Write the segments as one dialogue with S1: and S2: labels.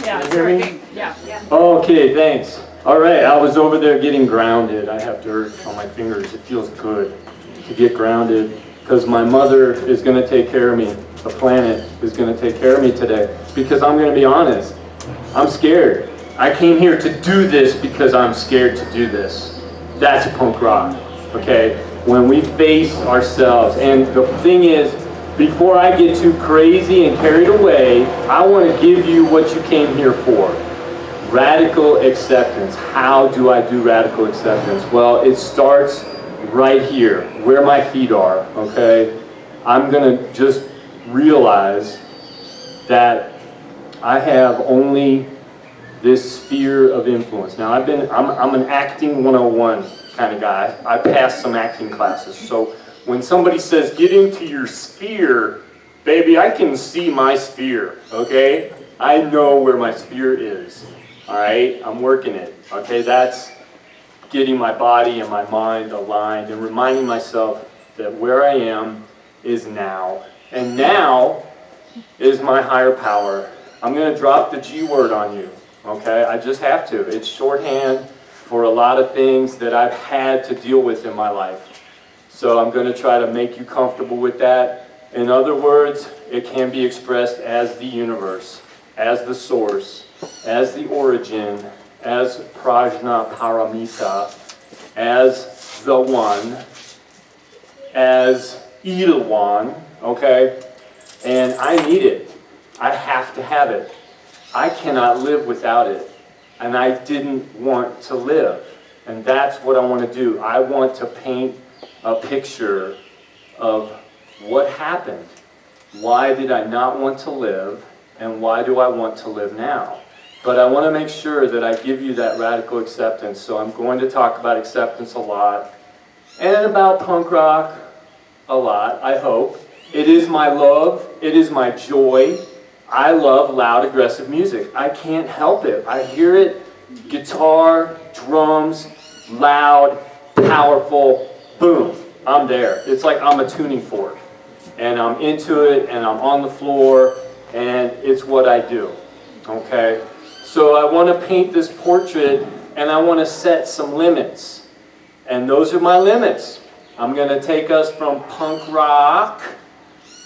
S1: Yeah, it's working. Yeah.
S2: Okay, thanks. All right, I was over there getting grounded. I have dirt on my fingers. It feels good to get grounded because my mother is going to take care of me. The planet is going to take care of me today because I'm going to be honest. I'm scared. I came here to do this because I'm scared to do this. That's punk rock, okay? When we face ourselves. And the thing is, before I get too crazy and carried away, I want to give you what you came here for. Radical acceptance. How do I do radical acceptance? Well, it starts right here, where my feet are, okay? I'm going to just realize that I have only this sphere of influence. Now, I'm an acting 101 kind of guy. I passed some acting classes. So when somebody says, get into your sphere, baby, I can see my sphere, okay? I know where my sphere is. All right, I'm working it. Okay, that's getting my body and my mind aligned and reminding myself that where I am is now. And now is my higher power. I'm going to drop the G word on you. Okay, I just have to. It's shorthand for a lot of things that I've had to deal with in my life. So I'm going to try to make you comfortable with that. In other words, it can be expressed as the universe, as the source, as the origin, as Prajna Paramita, as the one, as Ilwan, okay? And I need it. I have to have it. I cannot live without it. And I didn't want to live. And that's what I want to do. I want to paint a picture of what happened. Why did I not want to live? And why do I want to live now? But I want to make sure that I give you that radical acceptance. So I'm going to talk about acceptance a lot. And about punk rock a lot, I hope. It is my love. It is my joy. I love loud, aggressive music. I can't help it. I hear it. Guitar, drums, loud, powerful, boom. I'm there. It's like I'm a tuning fork. And I'm into it, and I'm on the floor, and it's what I do. Okay? So I want to paint this portrait, and I want to set some limits. And those are my limits. I'm going to take us from punk rock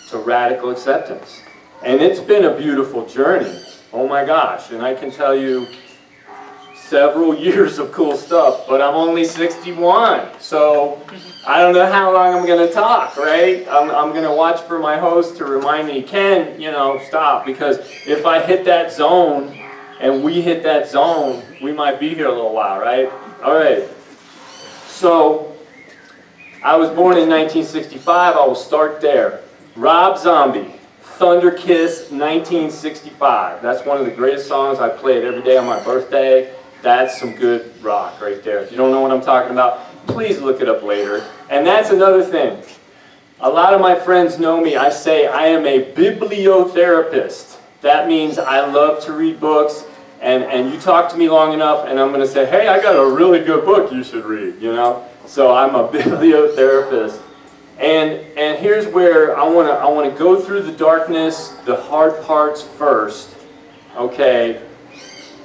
S2: to radical acceptance. And it's been a beautiful journey. Oh my gosh. And I can tell you several years of cool stuff, but I'm only 61. So I don't know how long I'm going to talk, right? I'm going to watch for my host to remind me, Ken, stop. Because if I hit that zone, and we hit that zone, we might be here a little while, right? All right. So I was born in 1965. I will start there. Rob Zombie. Thunder Kiss, 1965. That's one of the greatest songs I played every day on my birthday. That's some good rock right there. If you don't know what I'm talking about, please look it up later. And that's another thing. A lot of my friends know me. I say I am a bibliotherapist. That means I love to read books. And you talk to me long enough, and I'm going to say, hey, I got a really good book you should read, So I'm a bibliotherapist. And here's where I want to go through the darkness, the hard parts first, okay?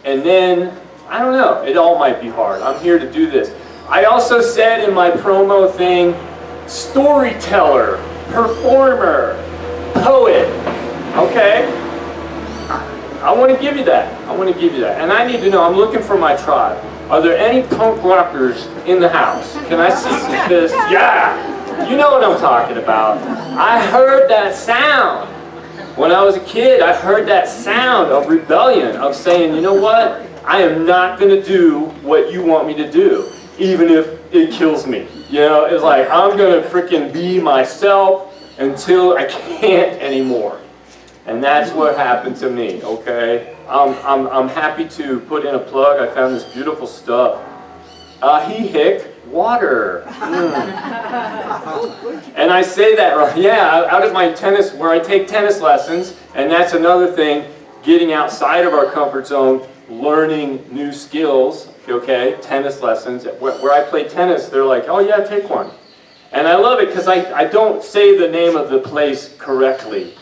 S2: And then, I don't know, it all might be hard. I'm here to do this. I also said in my promo thing, storyteller, performer, poet, okay? I want to give you that. I want to give you that. And I need to know, I'm looking for my tribe. Are there any punk rockers in the house? Can I see some fists? Yeah! You know what I'm talking about. I heard that sound. When I was a kid, I heard that sound of rebellion, of saying, you know what? I am not going to do what you want me to do, even if it kills me. It's like, I'm going to freaking be myself until I can't anymore. And that's what happened to me, okay? I'm happy to put in a plug. I found this beautiful stuff. He-hick water. And I say that, out of my tennis, where I take tennis lessons, and that's another thing, getting outside of our comfort zone, learning new skills, okay, tennis lessons. Where I play tennis, they're like, oh yeah, take one. And I love it because I don't say the name of the place correctly.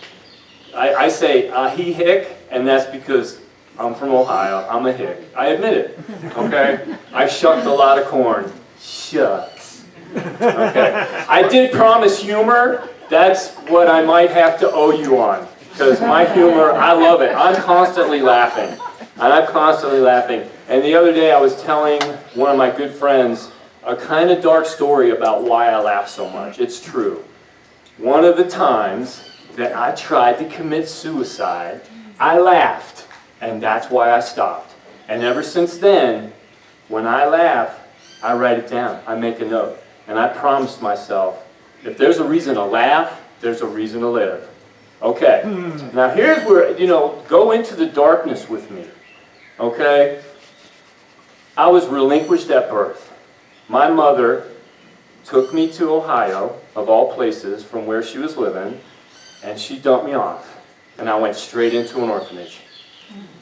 S2: I say he hick, and that's because I'm from Ohio. I'm a hick. I admit it. Okay? I shucked a lot of corn. Shucks. Okay. I did promise humor. That's what I might have to owe you on. Because my humor, I love it. I'm constantly laughing. And I'm constantly laughing. And the other day I was telling one of my good friends a kind of dark story about why I laugh so much. It's true. One of the times that I tried to commit suicide, I laughed. And that's why I stopped. And ever since then, when I laugh, I write it down. I make a note. And I promised myself, if there's a reason to laugh, there's a reason to live. Okay. Now here's where, go into the darkness with me. Okay? I was relinquished at birth. My mother took me to Ohio, of all places, from where she was living, and she dumped me off. And I went straight into an orphanage.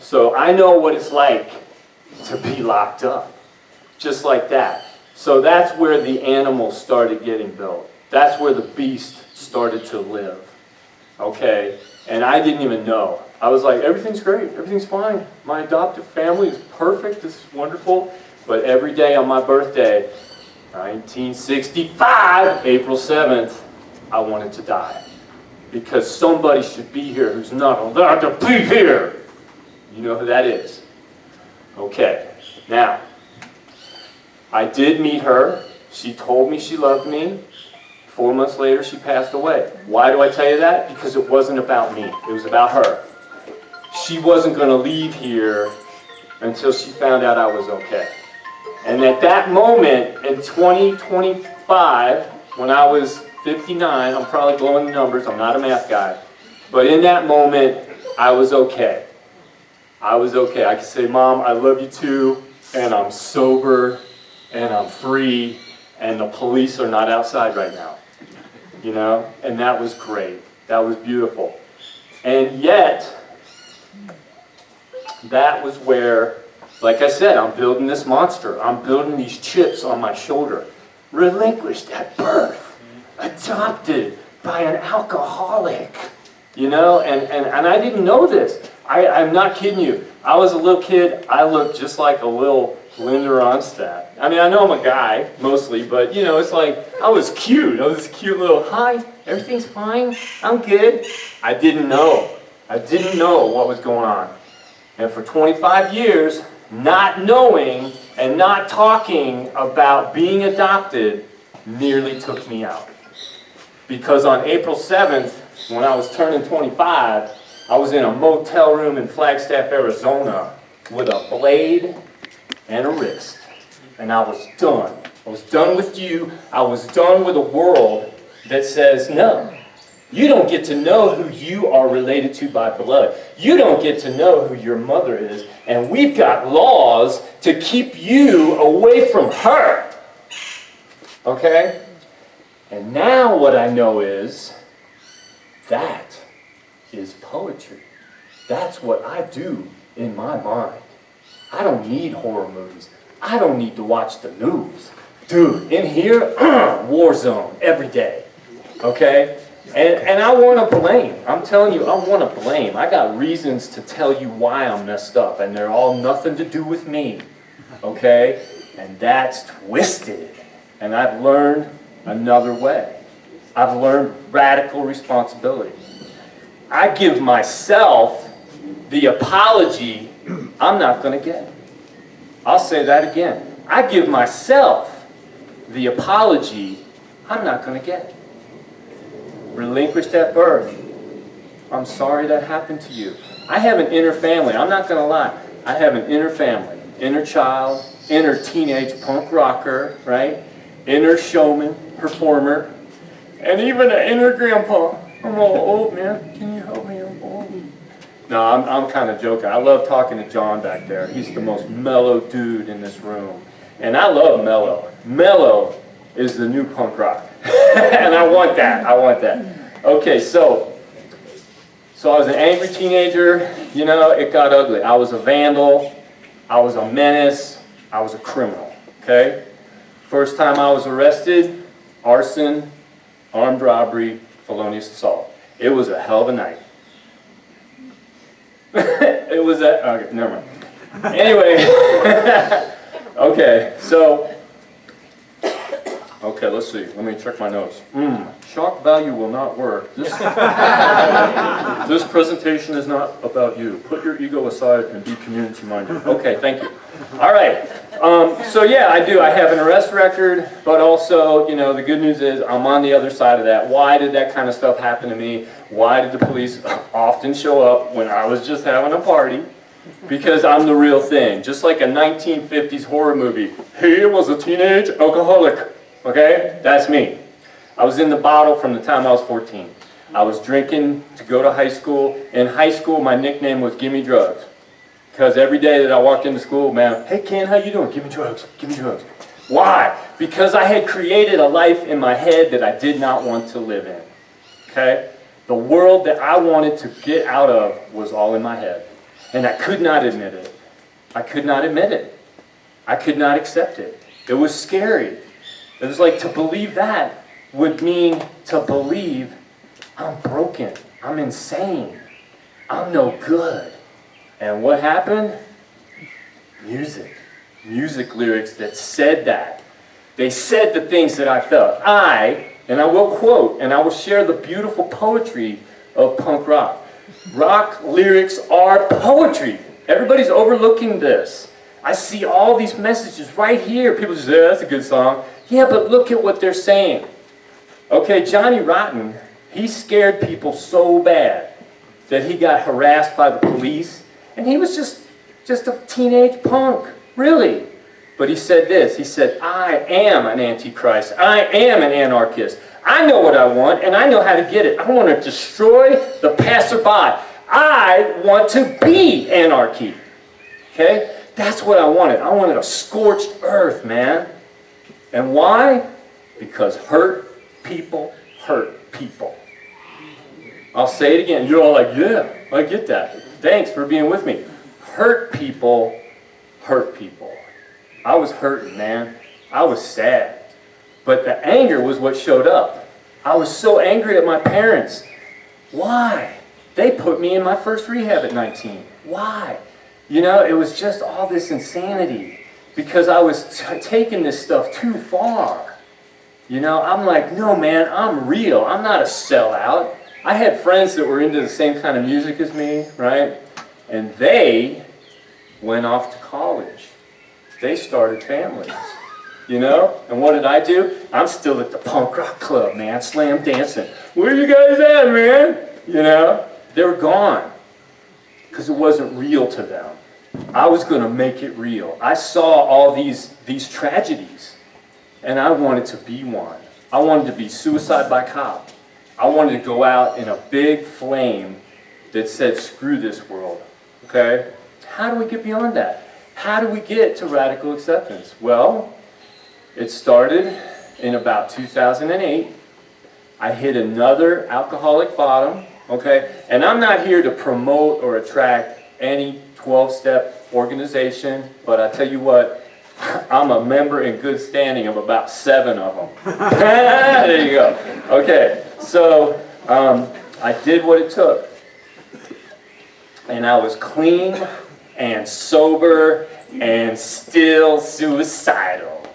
S2: So I know what it's like to be locked up. Just like that. So that's where the animals started getting built. That's where the beast started to live. Okay? And I didn't even know. I was like, everything's great. Everything's fine. My adoptive family is perfect. This is wonderful. But every day on my birthday, 1965, April 7th, I wanted to die. Because somebody should be here who's not allowed to be here. You know who that is. Okay. Now, I did meet her. She told me she loved me. 4 months later, she passed away. Why do I tell you that? Because it wasn't about me. It was about her. She wasn't going to leave here until she found out I was okay. And at that moment, in 2025, when I was 59, I'm probably blowing the numbers, I'm not a math guy, but in that moment, I was okay. I was okay. I could say, Mom, I love you too, and I'm sober, and I'm free, and the police are not outside right now. And that was great. That was beautiful. And yet, that was where, like I said, I'm building this monster. I'm building these chips on my shoulder. Relinquished at birth. Adopted by an alcoholic. And I didn't know this. I'm not kidding you. I was a little kid. I looked just like a little Linda Ronstadt. I mean, I know I'm a guy, mostly, but, it's like, I was cute. I was this cute little, hi, everything's fine. I'm good. I didn't know. I didn't know what was going on. And for 25 years, not knowing and not talking about being adopted nearly took me out. Because on April 7th, when I was turning 25, I was in a motel room in Flagstaff, Arizona with a blade and a wrist. And I was done. I was done with you. I was done with a world that says, no, you don't get to know who you are related to by blood. You don't get to know who your mother is. And we've got laws to keep you away from her. Okay? And now what I know is, that is poetry. That's what I do in my mind. I don't need horror movies. I don't need to watch the news. Dude, in here, war zone every day. Okay? And I want to blame. I'm telling you, I want to blame. I got reasons to tell you why I'm messed up, and they're all nothing to do with me. Okay? And that's twisted. And I've learned another way. I've learned radical responsibility. I give myself the apology I'm not going to get. I'll say that again. I give myself the apology I'm not going to get. Relinquished at birth. I'm sorry that happened to you. I have an inner family. I'm not going to lie. I have an inner family. Inner child, inner teenage punk rocker, right? Inner showman, performer, and even an inner grandpa. I'm all old, man. Can you help me? I'm old. No, I'm kind of joking. I love talking to John back there. He's the most mellow dude in this room. And I love mellow. Mellow is the new punk rock. And I want that. I want that. Okay, so I was an angry teenager. It got ugly. I was a vandal. I was a menace. I was a criminal. Okay? First time I was arrested, arson, armed robbery, felonious assault. It was a hell of a night. It was okay, never mind. Anyway, okay, so, okay, let's see. Let me check my notes. Shock value will not work. This presentation is not about you. Put your ego aside and be community-minded. Okay, thank you. All right. So yeah, I do. I have an arrest record, but also, you know, the good news is I'm on the other side of that. Why did that kind of stuff happen to me? Why did the police often show up when I was just having a party? Because I'm the real thing. Just like a 1950s horror movie. He was a teenage alcoholic. Okay? That's me. I was in the bottle from the time I was 14. I was drinking to go to high school. In high school, my nickname was Gimme Drugs. Because every day that I walked into school, man, hey Ken, how you doing? Give me drugs. Give me drugs. Why? Because I had created a life in my head that I did not want to live in. Okay? The world that I wanted to get out of was all in my head. And I could not admit it. I could not admit it. I could not accept it. It was scary. It was like to believe that would mean to believe I'm broken. I'm insane. I'm no good. And what happened? Music. Music lyrics that said that. They said the things that I felt. And I will quote, and I will share the beautiful poetry of punk rock. Rock lyrics are poetry. Everybody's overlooking this. I see all these messages right here. People just say, that's a good song. Yeah, but look at what they're saying. Okay, Johnny Rotten, he scared people so bad that he got harassed by the police. And he was just a teenage punk, really. But he said this, he said, I am an antichrist. I am an anarchist. I know what I want, and I know how to get it. I want to destroy the passerby. I want to be anarchy. Okay? That's what I wanted. I wanted a scorched earth, man. And why? Because hurt people hurt people. I'll say it again. You're all like, yeah, I get that. Thanks for being with me. Hurt people hurt people. I was hurting, man. I was sad. But the anger was what showed up. I was so angry at my parents. Why? They put me in my first rehab at 19. Why? You know, it was just all this insanity. Because I was taking this stuff too far. You know, I'm like, no man, I'm real. I'm not a sellout. I had friends that were into the same kind of music as me, right? And they went off to college. They started families, you know? And what did I do? I'm still at the punk rock club, man, slam dancing. Where you guys at, man? You know? They were gone because it wasn't real to them. I was going to make it real. I saw all these tragedies, and I wanted to be one. I wanted to be suicide by cop. I wanted to go out in a big flame that said, screw this world, okay? How do we get beyond that? How do we get to radical acceptance? Well, it started in about 2008. I hit another alcoholic bottom, okay? And I'm not here to promote or attract any 12-step organization, but I tell you what, I'm a member in good standing of about 7 of them. There you go. Okay, so I did what it took. And I was clean and sober and still suicidal.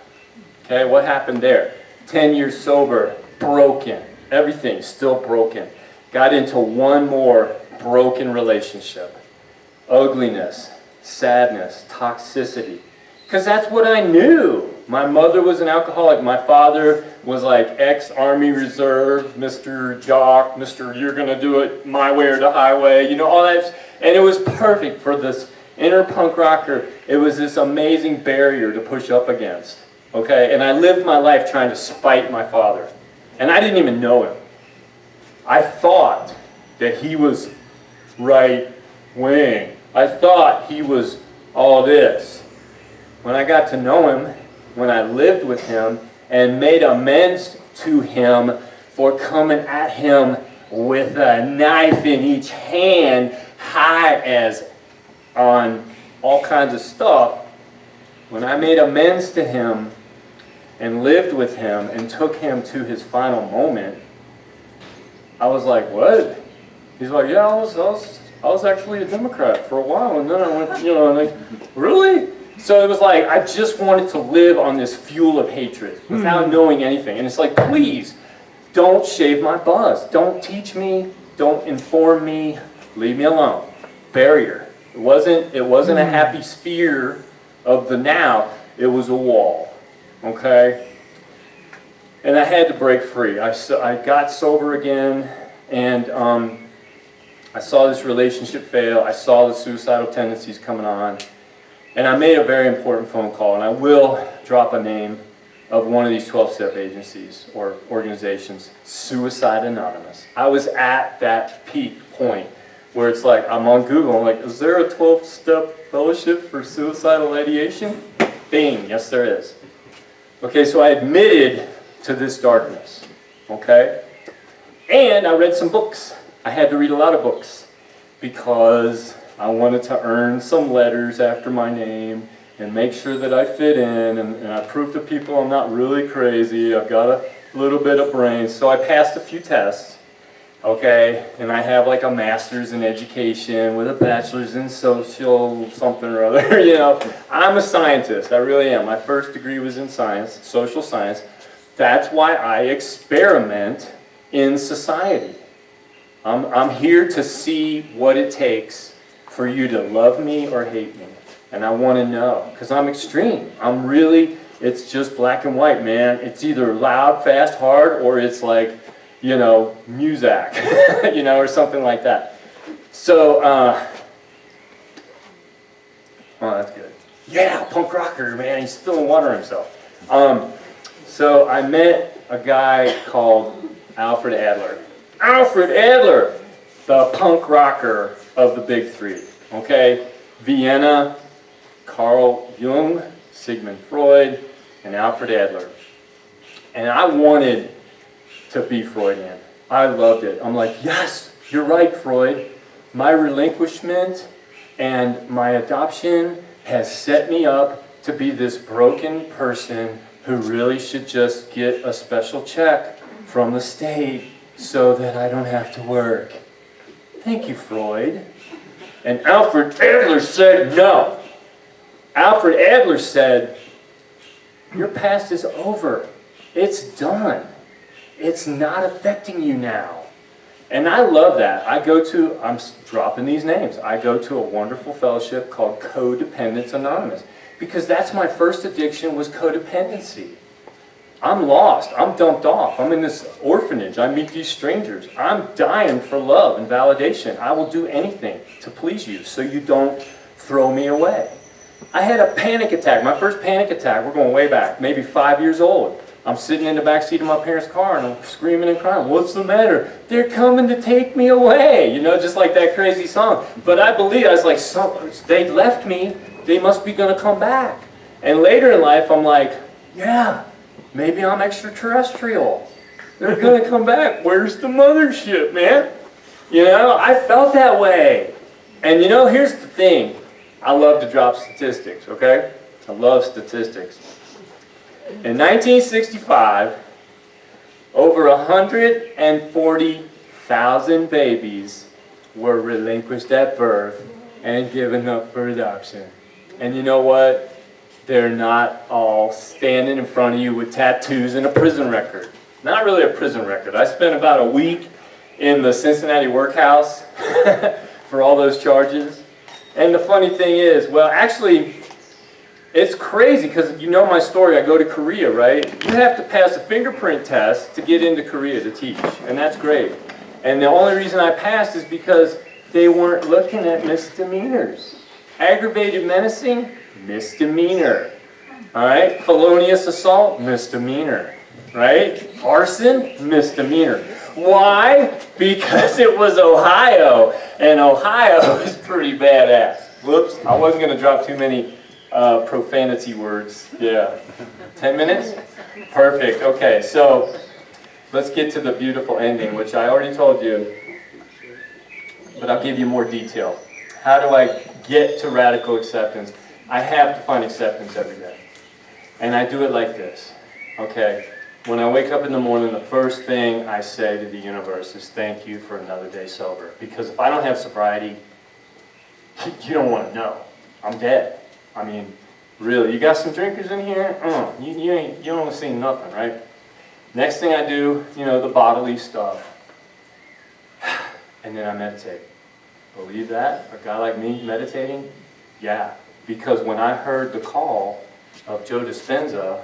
S2: Okay, what happened there? 10 years sober, broken. Everything still broken. Got into one more broken relationship. Ugliness, sadness, toxicity. Because that's what I knew. My mother was an alcoholic. My father was like ex-Army Reserve, Mr. Jock, Mr. You're going to do it my way or the highway, you know, all that. And it was perfect for this inner punk rocker. It was this amazing barrier to push up against. Okay, and I lived my life trying to spite my father. And I didn't even know him. I thought that he was right wing. I thought he was all this. When I got to know him, when I lived with him and made amends to him for coming at him with a knife in each hand, high as on all kinds of stuff, when I made amends to him and lived with him and took him to his final moment, I was like, what? He's like, yeah, I was actually a Democrat for a while, and then I went, and like, really? So it was like, I just wanted to live on this fuel of hatred without knowing anything. And it's like, please, don't shave my buzz. Don't teach me. Don't inform me. Leave me alone. Barrier. It wasn't a happy sphere of the now. It was a wall. Okay? And I had to break free. I got sober again, and I saw this relationship fail. I saw the suicidal tendencies coming on. And I made a very important phone call, and I will drop a name of one of these 12-step agencies or organizations, Suicide Anonymous. I was at that peak point where it's like, I'm on Google, I'm like, is there a 12-step fellowship for suicidal ideation? Bing, yes there is. Okay, so I admitted to this darkness, okay? And I read some books. I had to read a lot of books because I wanted to earn some letters after my name and make sure that I fit in, and I proved to people I'm not really crazy. I've got a little bit of brains. So I passed a few tests, okay, and I have like a master's in education with a bachelor's in social something or other. I'm a scientist. I really am. My first degree was in science, social science. That's why I experiment in society. I'm here to see what it takes for you to love me or hate me. And I want to know, because I'm extreme. It's just black and white, man. It's either loud, fast, hard, or it's like, Muzak, or something like that. So, oh, that's good. Yeah, punk rocker, man. He's spilling water on himself. So I met a guy called Alfred Adler. Alfred Adler, the punk rocker of the big three. Okay, Vienna, Carl Jung, Sigmund Freud, and Alfred Adler. And I wanted to be Freudian. I loved it. I'm like, yes, you're right, Freud. My relinquishment and my adoption has set me up to be this broken person who really should just get a special check from the state so that I don't have to work. Thank you, Freud. And Alfred Adler said no. Alfred Adler said, your past is over. It's done. It's not affecting you now. And I love that. I'm dropping these names. I go to a wonderful fellowship called Codependence Anonymous, because that's my first addiction, was codependency. I'm lost. I'm dumped off. I'm in this orphanage. I meet these strangers. I'm dying for love and validation. I will do anything to please you so you don't throw me away. I had a panic attack. My first panic attack, we're going way back, maybe 5 years old. I'm sitting in the back seat of my parents' car and I'm screaming and crying. What's the matter? They're coming to take me away. Just like that crazy song. But I was like, they left me. They must be going to come back. And later in life, I'm like, yeah, maybe I'm extraterrestrial. They're going to come back. Where's the mothership, man? I felt that way. And here's the thing. I love to drop statistics, okay? I love statistics. In 1965, over 140,000 babies were relinquished at birth and given up for adoption. And you know what? They're not all standing in front of you with tattoos and a prison record. Not really a prison record. I spent about a week in the Cincinnati workhouse for all those charges. And the funny thing is, well, actually, it's crazy because my story. I go to Korea, right? You have to pass a fingerprint test to get into Korea to teach, and that's great. And the only reason I passed is because they weren't looking at misdemeanors. Aggravated menacing, misdemeanor. All right? Felonious assault, misdemeanor. Right? Arson, misdemeanor. Why? Because it was Ohio, and Ohio is pretty badass. Whoops, I wasn't going to drop too many profanity words. Yeah. 10 minutes? Perfect. Okay, so let's get to the beautiful ending, which I already told you, but I'll give you more detail. How do I get to radical acceptance? I have to find acceptance every day. And I do it like this. Okay? When I wake up in the morning, the first thing I say to the universe is thank you for another day sober. Because if I don't have sobriety, you don't want to know. I'm dead. I mean, really. You got some drinkers in here? You don't want to see nothing, right? Next thing I do, the bodily stuff. And then I meditate. Believe that? A guy like me meditating? Yeah. Because when I heard the call of Joe Dispenza,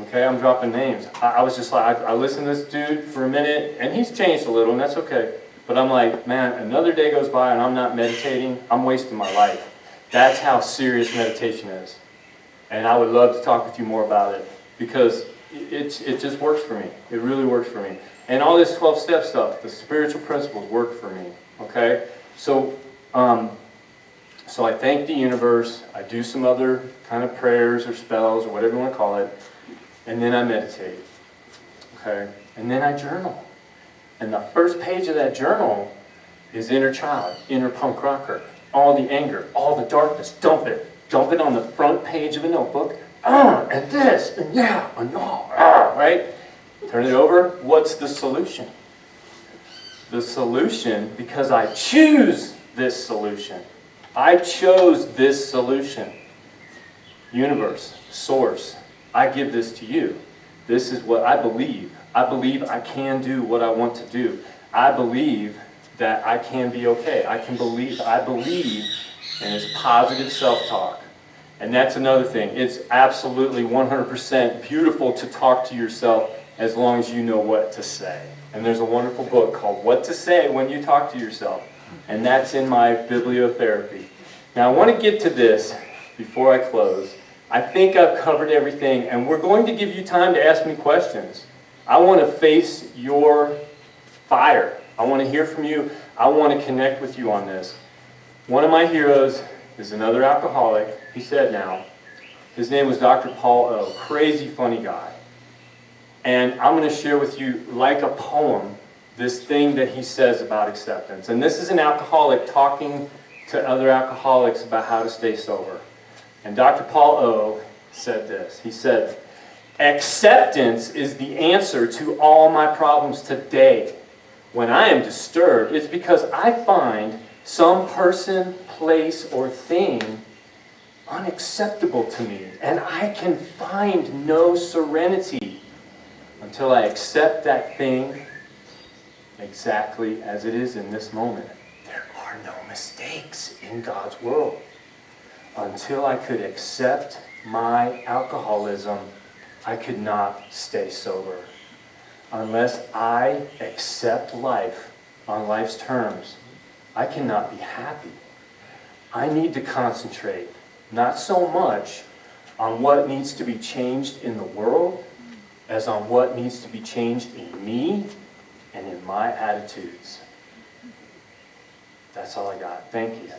S2: okay, I'm dropping names. I was just like, I listened to this dude for a minute, and he's changed a little, and that's okay. But I'm like, man, another day goes by and I'm not meditating, I'm wasting my life. That's how serious meditation is. And I would love to talk with you more about it, because it just works for me. It really works for me. And all this 12-step stuff, the spiritual principles work for me, okay? So I thank the universe, I do some other kind of prayers or spells or whatever you want to call it, and then I meditate, okay? And then I journal. And the first page of that journal is inner child, inner punk rocker. All the anger, all the darkness, dump it. Dump it on the front page of a notebook. And this, and yeah, and no, right? Turn it over. What's the solution? The solution, because I choose this solution. I chose this solution. Universe, source, I give this to you. This is what I believe. I believe I can do what I want to do. I believe that I can be okay. I believe in this positive self-talk. And that's another thing. It's absolutely 100% beautiful to talk to yourself as long as you know what to say. And there's a wonderful book called What to Say When You Talk to Yourself. And that's in my bibliotherapy. Now I want to get to this before I close. I think I've covered everything, and we're going to give you time to ask me questions. I want to face your fire. I want to hear from you. I want to connect with you on this. One of my heroes is another alcoholic. He's dead now. His name was Dr. Paul O. Crazy funny guy. And I'm going to share with you, like a poem, this thing that he says about acceptance. And this is an alcoholic talking to other alcoholics about how to stay sober. And Dr. Paul O. said this. He said, acceptance is the answer to all my problems today. When I am disturbed, it's because I find some person, place, or thing unacceptable to me. And I can find no serenity until I accept that thing exactly as it is in this moment. There are no mistakes in God's world. Until I could accept my alcoholism, I could not stay sober. Unless I accept life on life's terms, I cannot be happy. I need to concentrate not so much on what needs to be changed in the world as on what needs to be changed in me and in my attitudes. That's all I got. Thank you.